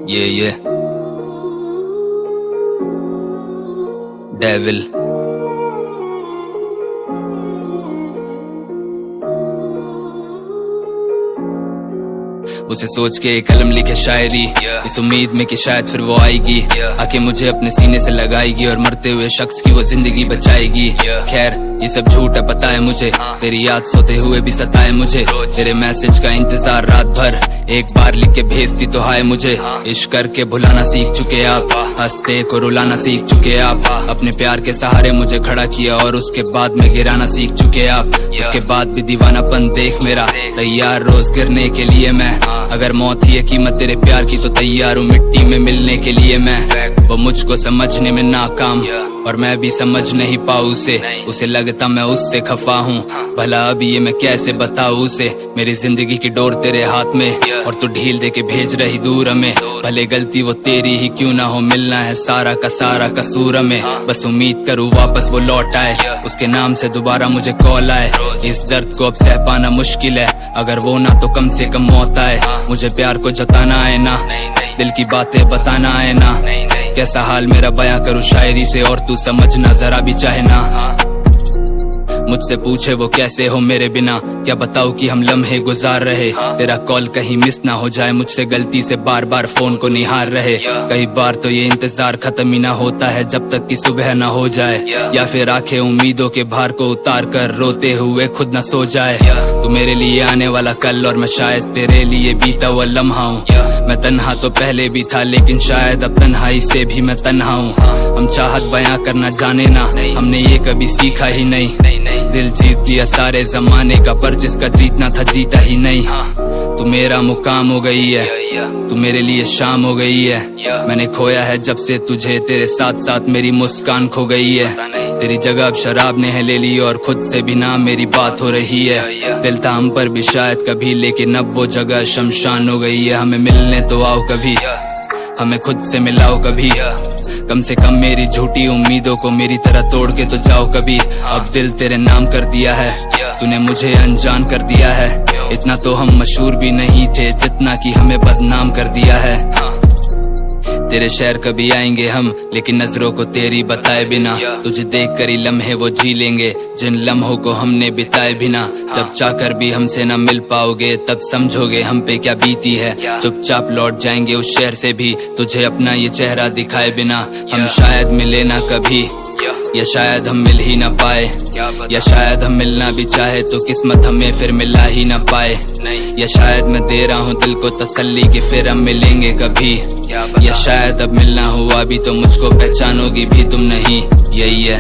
Yeah. Devil. उसे सोच के कलम लिखे शायरी, इस उम्मीद में कि शायद फिर वो आएगी, आके मुझे अपने सीने से लगाएगी और मरते हुए शख्स की वो जिंदगी बचाएगी। खैर ये सब झूठ है पता है मुझे, तेरी याद सोते हुए भी सताए मुझे, तेरे मैसेज का इंतजार रात भर, एक बार लिख के भेजती तो हाय मुझे। इश्क करके भुलाना सीख चुके आप, हंसते को रुलाना सीख चुके आप, अपने प्यार के सहारे मुझे खड़ा किया और उसके बाद में गिराना सीख चुके आप। उसके बाद भी दीवानापन देख मेरा, तैयार रोज गिरने के लिए मैं, अगर मौत ही है कीमत तेरे प्यार की तो तैयार हूँ मिट्टी में मिलने के लिए मैं। वो मुझको समझने में नाकाम और मैं भी समझ नहीं पाऊँ उसे लगता मैं उससे खफा हूँ, भला अभी ये मैं कैसे बताऊँ उसे। मेरी जिंदगी की डोर तेरे हाथ में और तू ढील दे के भेज रही दूर हमें, भले गलती वो तेरी ही क्यों ना हो, मिलना है सारा का सारा कसूर में। बस उम्मीद करूँ वापस वो लौट आए, उसके नाम से दोबारा मुझे कॉल आए। इस दर्द को अब सह पाना मुश्किल है, अगर वो ना तो कम से कम मौत आए। मुझे प्यार को जताना है ना, दिल की बातें बताना है ना, कैसा हाल मेरा बयां करूँ शायरी से और तू समझना जरा भी चाहे ना। मुझसे पूछे वो कैसे हो मेरे बिना, क्या बताऊं कि हम लम्हे गुजार रहे, तेरा कॉल कहीं मिस ना हो जाए, मुझसे गलती से बार बार फोन को निहार रहे। कई बार तो ये इंतजार खत्म ही ना होता है जब तक कि सुबह ना हो जाए, या फिर आंखें उम्मीदों के भार को उतार कर रोते हुए खुद ना सो जाए। तू मेरे लिए आने वाला कल और मैं शायद तेरे लिए बीता हुआ लम्हा हूँ। मैं तन्हा तो पहले भी था लेकिन शायद अब तन्हाई से भी मैं तन्हा हूँ। हम चाहत बयां करना जाने ना, हमने ये कभी सीखा ही नहीं, दिल जीत लिया सारे जमाने का पर जिसका जीतना था जीता ही नहीं। तू मेरा मुकाम हो गई है, तू मेरे लिए शाम हो गई है, मैंने खोया है जब से तुझे, तेरे साथ साथ मेरी मुस्कान खो गई है। तेरी जगह अब शराब ने है ले ली और खुद से भी ना मेरी बात हो रही है। दिल था हम पर भी शायद कभी, लेकिन अब वो जगह शमशान हो गई है। हमें मिलने तो आओ कभी, हमें खुद से मिलाओ कभी, कम से कम मेरी झूठी उम्मीदों को मेरी तरह तोड़ के तो जाओ कभी। अब दिल तेरे नाम कर दिया है, तूने मुझे अनजान कर दिया है, इतना तो हम मशहूर भी नहीं थे जितना कि हमें बदनाम कर दिया है। तेरे शहर कभी आएंगे हम लेकिन नजरों को तेरी बताए बिना, तुझे देख कर ही लम्हे वो जी लेंगे जिन लम्हों को हमने बिताए बिना। जब चाहकर भी हमसे ना मिल पाओगे तब समझोगे हम पे क्या बीती है, चुपचाप लौट जाएंगे उस शहर से भी तुझे अपना ये चेहरा दिखाए बिना। हम शायद मिले ना कभी, या शायद हम मिल ही ना पाए, या शायद हम मिलना भी चाहे तो किस्मत हमें फिर मिला ही ना पाए, या शायद मैं दे रहा हूँ दिल को तसल्ली कि फिर हम मिलेंगे कभी, या शायद अब मिलना हुआ भी तो मुझको पहचानोगी भी तुम नहीं। यही है।